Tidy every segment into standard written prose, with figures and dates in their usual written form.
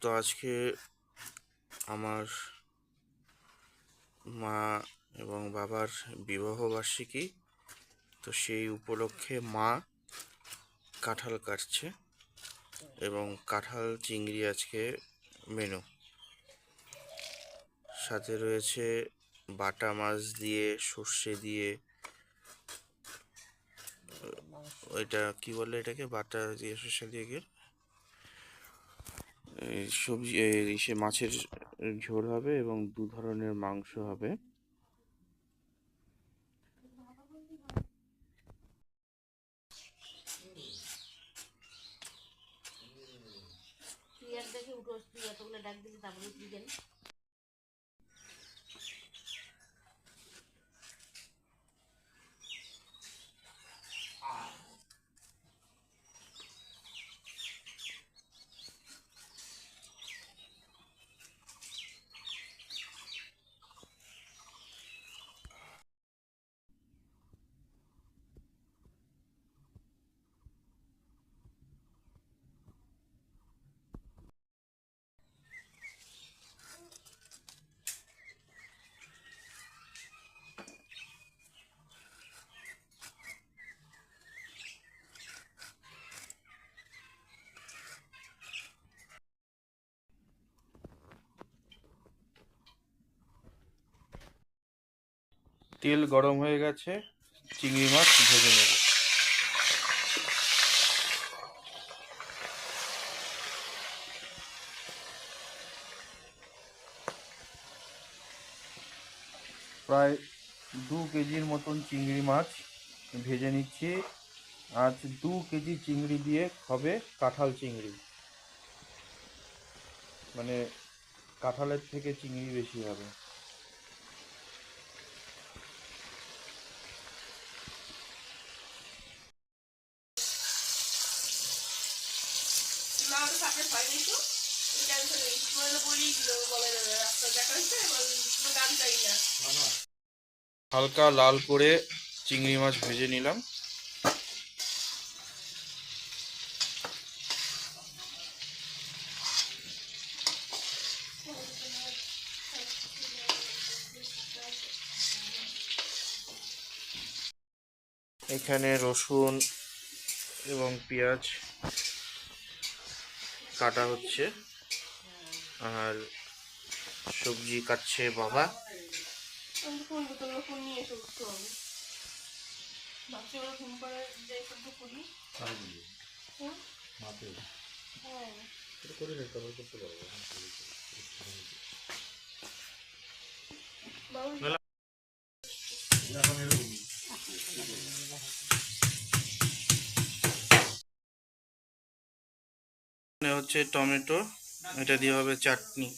তো আজকে আমার মা এবং বাবার বিবাহ বার্ষিকী, তো সেই উপলক্ষে মা কাঁঠাল কাটছে এবং কাঁঠাল চিংড়ি আজকে মেনু। সাথে রয়েছে বাটা মাছ দিয়ে, সর্ষে দিয়ে, ওইটা কি বলে, এটাকে বাটা দিয়ে সর্ষে দিয়ে সবজি, সে মাছের ঝোল হবে এবং দু ধরনের মাংস হবে। তেল গরম হয়ে গেছে, চিংড়ি মাছ ভেজে নেব। প্রায় 2 কেজির মতন চিংড়ি মাছ ভেজে নিচ্ছি। আজ 2 কেজি চিংড়ি দিয়ে হবে কাঁঠাল চিংড়ি, মানে কাঁঠালের থেকে চিংড়ি বেশি হবে। হালকা লাল করে চিংড়ি মাছ ভেজে নিলাম। এখানে রসুন এবং পেঁয়াজ কাটা হচ্ছে, আর সবজি কাটছে বাবা। এখানে হচ্ছে টমেটো, এটা দিয়ে হবে চাটনি।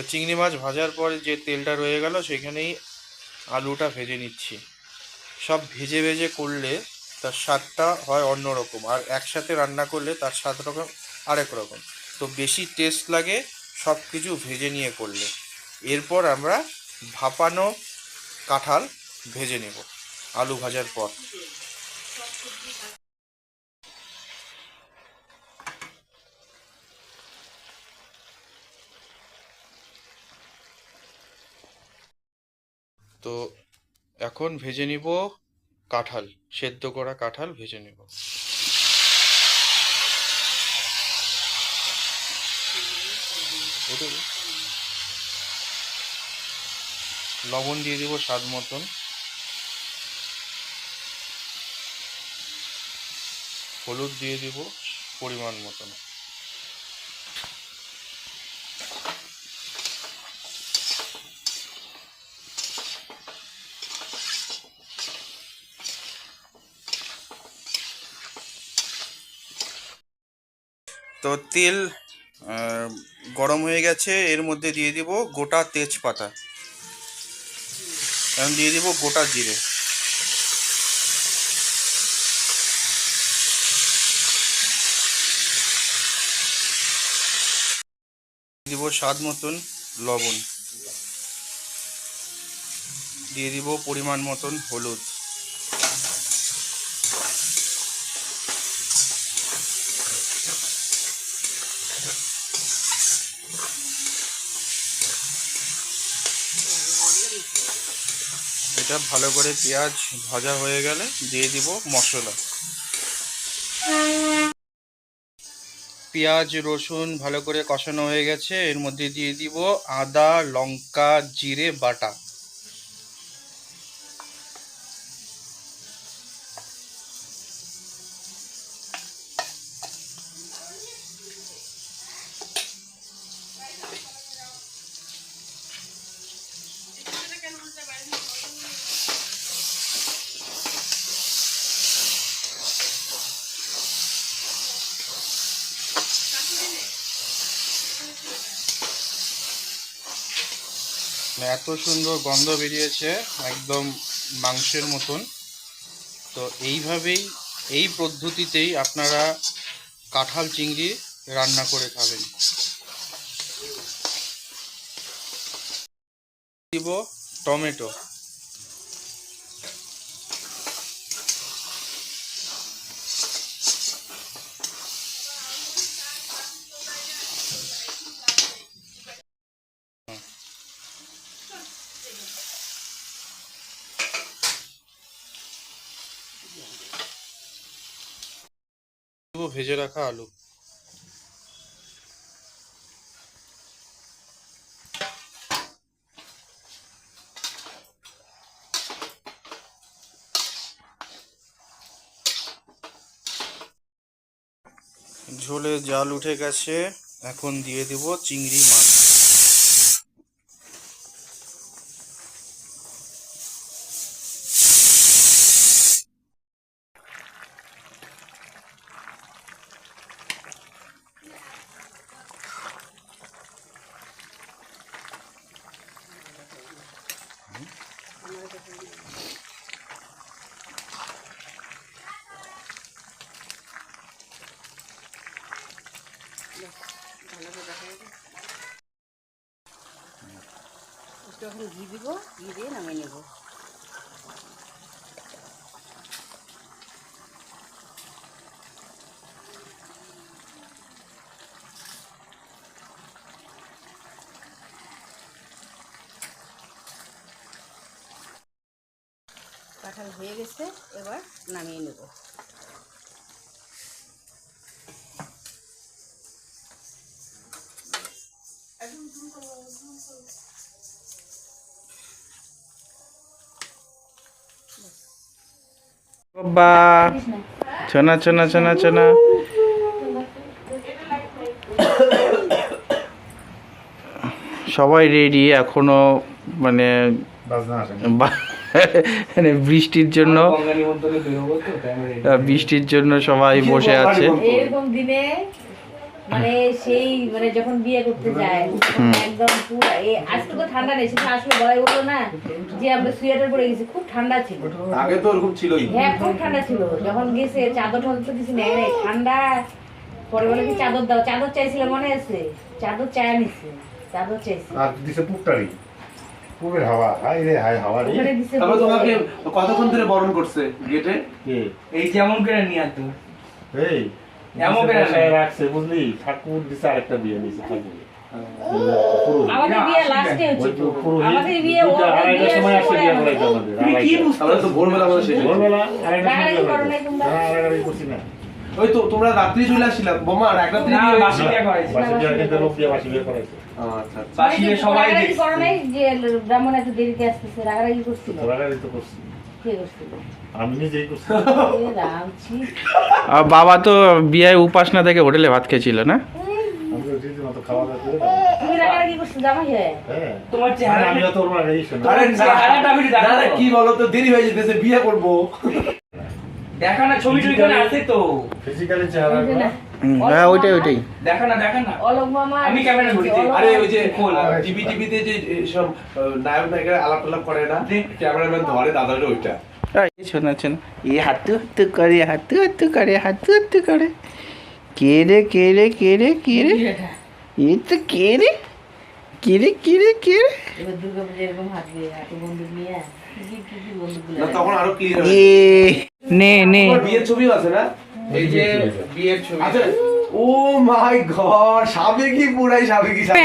চিংড়ি মাছ ভাজার পরে যে তেলটা রয়ে গেল সেখানেই আলুটা ভেজে নিচ্ছি। সব ভেজে ভেজে করলে তার স্বাদটা হয় অন্যরকম, আর একসাথে রান্না করলে তার স্বাদ রকম আরেক রকম। তো বেশি টেস্ট লাগে সব কিছু ভেজে নিয়ে করলে। এরপর আমরা ভাপানো কাঁঠাল ভেজে নেব আলু ভাজার পর। তো এখন ভেজে নিব কাঁঠাল, সেদ্ধ করা কাঁঠাল ভেজে নেব। লবণ দিয়ে দিব স্বাদ মতন, হলুদ দিয়ে দিব পরিমাণ মতন। তো তেল গরম হয়ে গেছে, এর মধ্যে দিয়ে দিব গোটা তেজপাতা, এখন দিয়ে দিব গোটা জিরে, দিব স্বাদ মতন লবণ, দিয়ে দিব পরিমাণ মতন হলুদ, এটা ভালো করে পেঁয়াজ ভাজা হয়ে গেলে দিয়ে দিব মশলা। পেঁয়াজ রসুন ভালো করে কষানো হয়ে গেছে, এর মধ্যে দিয়ে দিব আদা লঙ্কা জিরে বাটা, এত সুন্দর গন্ধ বেরিয়েছে একদম মাংসের মতন। তো এইভাবেই এই পদ্ধতিতেই আপনারা কাঁঠাল চিংড়ি রান্না করে খাবেন। দিব টমেটো, ভেজে রাখা আলু, ঝোলে জাল উঠে গেছে, এখন দিয়ে দিব চিংড়ি মাছ। এখন ঘি দিব, ঘি দিয়ে নামিয়ে নেব। কাঁঠাল হয়ে গেছে, এবার নামিয়ে নেব। বাবা চনা চনা চনা চনা, সবাই রেডি এখনো, মানে বৃষ্টির জন্য সবাই বসে আছে। এরকম দিনে মানে সেই মানে যখন বিয়ে করতে যায় একদম পুরো আজকে তো ঠান্ডা নেই, সেটা আসলে বলাই বললো না যে আমরা সোয়েটার পরে গেছি, খুব ঠান্ডা ছিল। আগে তো ওরকম ছিলই, হ্যাঁ খুব ঠান্ডা ছিল। যখন গেছে চাদর টাদর তো কিছু নেয় নাই, ঠান্ডা। পরে বলে কি চাদর দাও, চাদর চাইছিল মনে আছে, চাদর চায় নিছে, চাদর চাইছে আর দিছে পুকটারি পুবের হাওয়া, হাই রে হাই হাওয়া রে। ওখানে দিছে। তারপর তোমাকে কতক্ষণ ধরে বরণ করছে গেটে? কে এই যেমন করে নিয়ে তো এই এমন করে রাখছে বুঝলি, ঠাকুর দিছে আরেকটা বিয়ে নিছে ঠাকুর। আমাদের বিয়ে লাস্টে হচ্ছে, আমাদের বিয়ে ও আড়াইটার সময় আসছে বিয়ে করাইতে আমাদের। কি বুঝতে? আমরা তো ভোরবেলা বলে শেষ, ভোরবেলা আড়াইটার সময় রাগারাগি করো নাই তোমরা? রাগারাগি করছি না। ওই তো তোমরা রাত্রি চলে আসছিলাম বোমা আর এক রাত্রি না বিয়ে বাসি হয়েছিল। বিয়ে করাইছে বাসি বিয়ে কিন্তু লোক দিয়ে বাসি বিয়ে করাইছে। আচ্ছা আচ্ছা। বাসি বিয়ে সবাই রাগারাগি দেখছে। করে নাই যে ব্রাহ্মণ এত দেরিতে আসতেছে, রাগারাগি করছিল। তোরাগাড়ি তো করছি। কে করছিল? আমি নিজেই করছি। এ রাম, ছি। আর বাবা তো বিয়ের উপাসনা থেকে হোটেলে ভাত খেয়েছিল না? আমি তো রীতিমতো খাওয়া দাওয়া করে দাও। তুমি রাগারাগি করছো জামাই হয়ে? হ্যাঁ। তোমার চেহারা আমি অত ওর আগে ইসে না। আরে চেহারাটা আমি একটু দেখাবো। দাদা কি বলো তো দেরি হয়ে যেতেছে বিয়ে করবো। দেখা না ছবি টবি করে আছে তো ফিজিক্যালি চেহারা এই যে না, হ্যাঁ ওইটাই দেখা না অলোক মামা আমি ক্যামেরা ধরি যে, আরে ওই যে খোল। টিভিতে যে সব নায়ক নায়িকারা আলাপ টালাপ করে না ক্যামেরাম্যান ধরে দাদাটা ওইটা। শোনা শোনা এ হাতু হাতু করে হাতু হাতু করে হাতু হাতু করে কে রে কে রে কে রে কে রে এ তো কে রে কে রে কে রে কে রে এবার দুর্গাপূজা এরকম হাঁটবে, হাঁটু বন্দুক নিয়ে কি বন্দুকগুলো না তখন আরো ক্লিয়ার এ নে নে তোমার বিয়ের ছবিও আছে না? এই যে বিয়ের ছবি আচ্ছা ও মাই গড সাবেকি পুরাই সাবেকি সাবেকি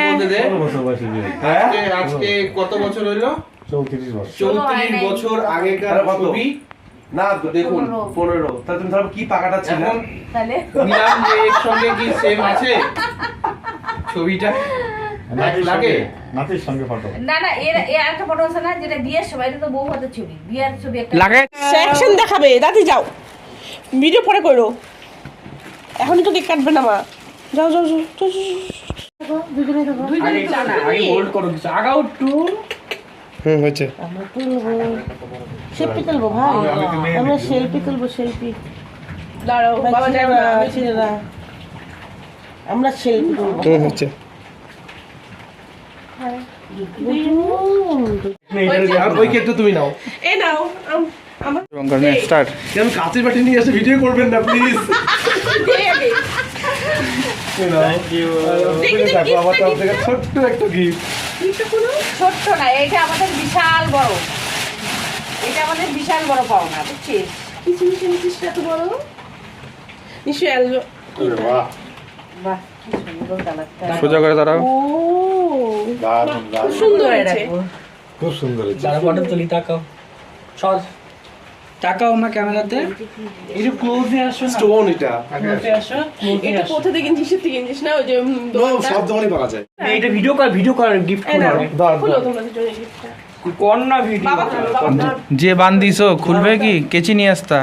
বলতে দে। কত বছর বাসি বিয়ে? হ্যাঁ? আজকে কত বছর হইলো 34 বছর। 34 বছর আগেকার আরে কত? ছবি না দেখুন 15 তাহলে তুমি ধরো কি পাকাটা ছিল এখন তাহলে নিলাম যে এর সঙ্গে কি সেম আছে ছবিটা নাতির লাগে? সঙ্গে- নাতির সঙ্গে ফটো। না না এর এর একটা ফটো আছে না যেটা বিয়ের সময়, এটা তো বউ হাতের ছবি, বিয়ের ছবি একটা লাগে অ্যাকশন দেখাবে দাদি যাও ভিডিও পরে করো এখনই তো কেক কাটবে না মা যাও যাও যাও যাও, যাও, যাও। দুজনে থাকো। আগে আগে হোল্ড করো কিছু আগাও একটু হয়েছে আমরা তুলবো সেলফি তুলবো ভাই আমরা সেলফি তুলবো সেলফি দাঁড়াও বাবা যাবে না ছেলেরা আমরা সেলফি তুলবো হচ্ছে ওই কেকটা তুমি নাও। এ নাও আমার স্টার্ট আমি কাঁচের বাটি নিয়ে এসে ভিডিও করবেন না প্লিজ। Thank you. দেখো আমার তরফ থেকে ছোট্ট একটা গিফট। ছোট্ট না, এটা আমাদের বিশাল বড়, এটা আমাদের বিশাল বড় পাওনা, বুঝছিস? কিছু মিশে মিশিস এত বড় নিশ্চয়ই আসবে বাহ, বাহ কি সুন্দর কালারটা। সোজা করে দাঁড়াও ও দারুণ, খুব দারুণ। সুন্দর হয়েছে খুব সুন্দর হয়েছে। যারা ফটো তুলি তাকাও সর তাকাও আমার ক্যামেরাতে একটু ক্লোজে আসো না স্টোন এটা ক্লোজে আসো ক্লোজে এটা আসো কোথা থেকে কিনছিস থেকে কিনছিস না ওই যে সব দোকানে পাওয়া যায়। এটা ভিডিও কর গিফট এই নাও, করো খুলো তোমরা দুজনে গিফটটা কর না ভিডিও বাবা খুলো, বাবা খুলো। যে বান্দিছো খুলবে কি কেচি নিয়ে আসতা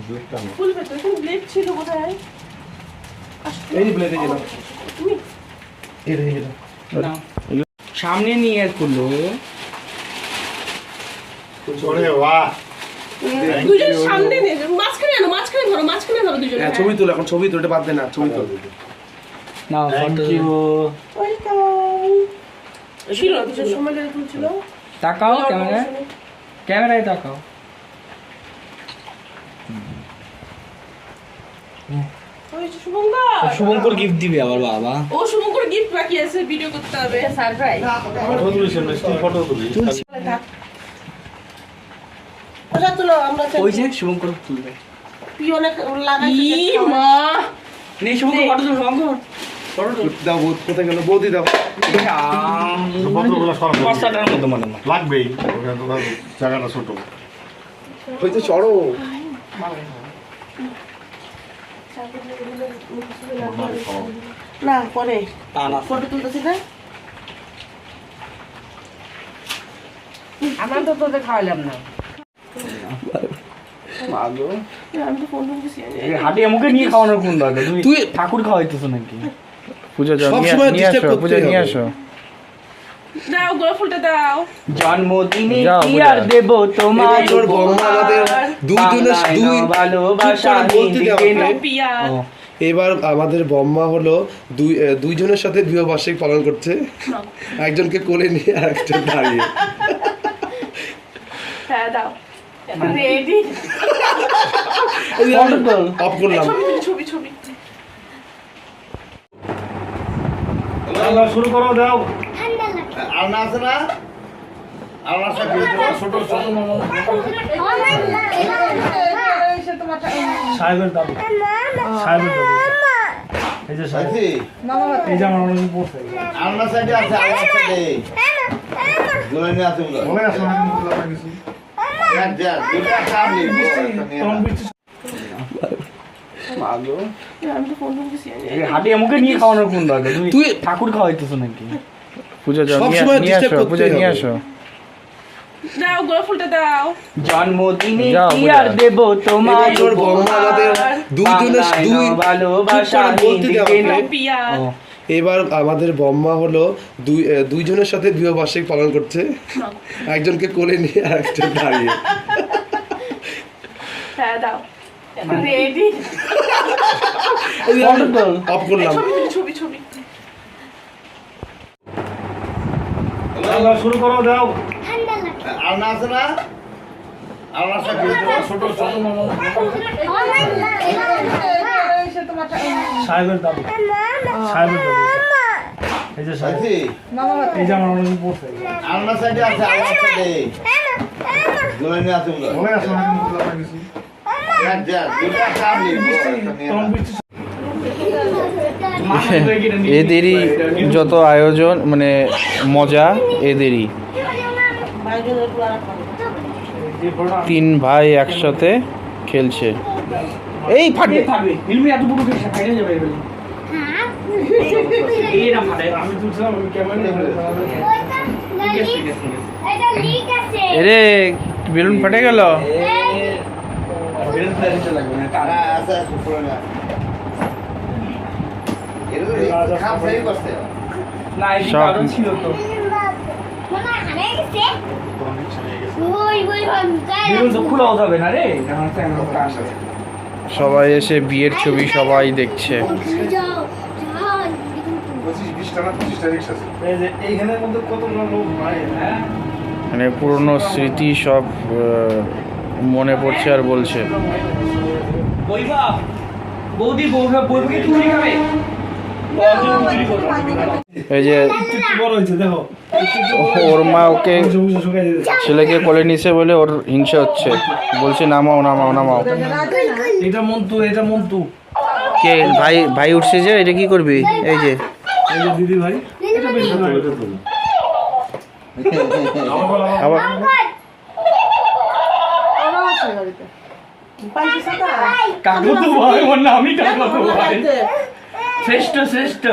দুধটা না। খুলবে তো এখানে ব্লেড ছিল কোথায় এই যে ব্লেডে গেলাম তুমি এটা নিয়ে গেলাম। না। সামনে নিয়ে খুলো ওরে বাহ, দুজন সামনে নিয়ে যাও, মাঝখানে আনো মাঝখানে ধরো দুজনে হ্যাঁ ছবি তুলো এখন ছবি তুলো এটা বাদ দে না ছবি তুলো। নাও থ্যাংক ফটো ইউ। ওয়েলকাম ছিল দুজন সময় ধরে তুলছিল তাকাও ক্যামেরায় তাকাও ওই যে শুভঙ্কর শুভঙ্কর গিফট দিবে আবার বাবা ও শুভঙ্কর গিফট বাকি আছে ভিডিও করতে হবে এটা সারপ্রাইজ। ফটো তুলিস না, স্টিল ফটো তুলি। ওটা তুলো আমরা ওই যে শুভঙ্কর তুলবে পিওনে লাগাইছে ই মা নেই শুভঙ্কর ফটো তুল শুভঙ্কর দাও বৌদি কোথায় গেল বৌদি দাও। ফটোগুলো সরাসরি বস্তাটার মধ্যে মনে না লাগবেই, ওখানে তো ধর জায়গাটা ছোট। হয়তো চড়ো না পরে তা না ফটো তুলতেছি না আমরা তো তোদের খাওয়ালাম না। আমি তো ফোন তুলতেছি হাটে মুখে নিয়ে খাওয়ানোর কোন দরকার তুই ঠাকুর খাওয়াইতেছ নাকি পূজা যাও সব নিয়ে সময় নিয়ে disturb আসো করতেই পূজা নিয়ে হবে। আসো দাও গোলাপ ফুলটা দাও জন্মদিনে যাও, কি বুঝা। আর দেব তোমার এই তোর বম্মা আমাদের দুইজনের দুই ভালোবাসা বলতে দে আমাকে। পিয়া এবার আমাদের বম্মা হলো দুইজনের সাথে বিবাহ বার্ষিক পালন করছে একজনকে কোলে নিয়ে আর একজন দাঁড়িয়ে হ্যাঁ দাও রেডি অফ করলাম ছবি ছবি আল্লাহ শুরু করো, দাও। আলনা আছে না? আলনার সাথে ছোট ছোট সাহেবের দাবি সাহেবের দাবি এই যে সাহেব এই যে আমার অনেক পড়ছে আলনা সাইডে আছে, আলনা সাইডে জোরে নিয়ে আসুন মনে আছে না কিন্তু আমরা কিছু দুটা সামনে আমি তো ফোন করছি হাটে আমাকে নিয়ে খাওয়ানোর কোন দরকার তুই তুই- ঠাকুর খাওয়াইতেছ নাকি? পূজা যাও সবসময় নিয়ে disturb আসো করতেই পূজা নিয়ে হবে। আসো দাও গোলাপ ফুলটা দাও জন্মদিনে যাও, কি বুঝা। আর দেব তোমার তোর বম্মা আমাদের দুইজনের দুই ভালোবাসা চুপ করে বলতে দে আমাকে। পিয়া এবার আমাদের বম্মা হলো দুইজনের সাথে বিবাহ বার্ষিক পালন করছে, একজনকে কোলে নিয়ে আর একজন দাঁড়িয়ে। হ্যাঁ দাও রেডি অফ করলাম। ছবি ছবি আল্লাহ শুরু করো দাও। আলনা আছে না আলনা সাথে ছোট ছোট সাহেবের দাবি সাহেবের দাবি এই যে সাহেব সাথী এই যে আমার অনেক পড়ছে আলনা সাইডে আছে আলনা সাইডে জোরে নিয়ে আসুন মনে আছে না কিন্তু আমরা কিছু দুটা সামনে এদেরই যত আয়োজন মানে মজা এদেরই। তিন ভাই একসাথে খেলছে। এই ফাটে থাকবে ফিল্মে এত বড় কিছু খাইতে যাবে এগুলো এই না ফাটে আমি তুলছিলাম আমি ক্যামেরা এরে বেলুন ফাটে গেল। বেলুন ফ্লাই দিতে লাগবে না আছে সুপুরে না এরকম খাপ সেই করতে না এই সব- কারণ ছিল তো বেলুন তো খোলা যাবে না রে কারণ ক্যামেরা কাজ আছে সবাই এসে বিয়ের ছবি সবাই দেখছে। 25-20টা না 25টা রিক্সা আছে। এই যে এইখানের মধ্যে কত লোক ভাই হ্যাঁ মানে পুরনো স্মৃতি সব মনে পড়ছে আর বলছে। বইবা বৌদি বউকে চুরি খাবে চুরি করবে এই যে বড় হয়েছে দেখো ওর মা ওকে শুকাই দিয়েছে ছেলেকে কোলে নিছে বলে ওর হিংসা হচ্ছে, বলছে নামাও নামাও নামাও। এটা মন্তু কে ভাই ভাই উঠছে যে এটা কি করবি? এই যে এই যে দিদি ভাই আবার কাকু তো ভাই ওর নামই কাকু তো ভাই শ্রেষ্ঠ বল শ্রেষ্ঠ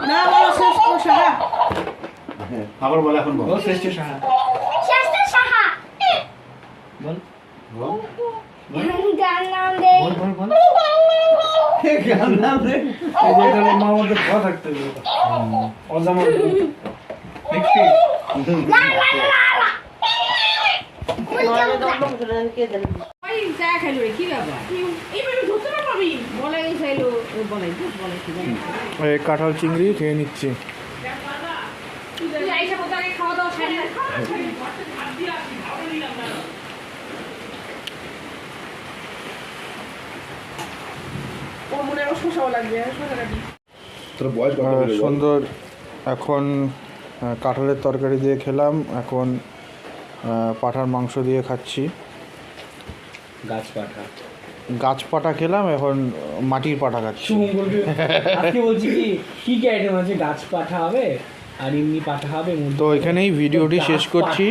না বলো শেষ তো সাহা আবার বলে এখন বল। বল শ্রেষ্ঠ সাহা বল বল গান নাম দে এই যে এটা মা আমাদের কথা থাকতে হবে অজামা দেখছি চা খাইলো রে, কি ব্যাপার? এইভাবে ধরতে না পাবি বলাই চাইলো বলাই কি জানি। কাঁঠাল চিংড়ি খেয়ে নিচ্ছি। তুই আইসা কোথাও আগে খাওয়া দাওয়া সারি না। ওর মনে আরো শোষাও লাগবে শোষা কাটি তোর বয়স কত হলো বল? সুন্দর। এখন কাঁঠালের তরকারি দিয়ে খেলাম, এখন পাঁঠার মাংস দিয়ে খাচ্ছি। গাছ পাঠা খেলাম, এখন মাটির পাঠা খাচ্ছি। শুভঙ্করকে আজকে বলছি কি আইটেম আছে গাছ পাঠা হবে আর এমনি পাঠা হবে তো এখানেই ভিডিওটি শেষ করছি।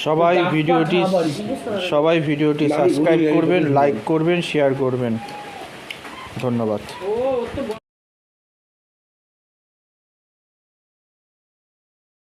সবাই ভিডিওটি সাবস্ক্রাইব করবেন, লাইক করবেন, শেয়ার করবেন। ধন্যবাদ। ও তো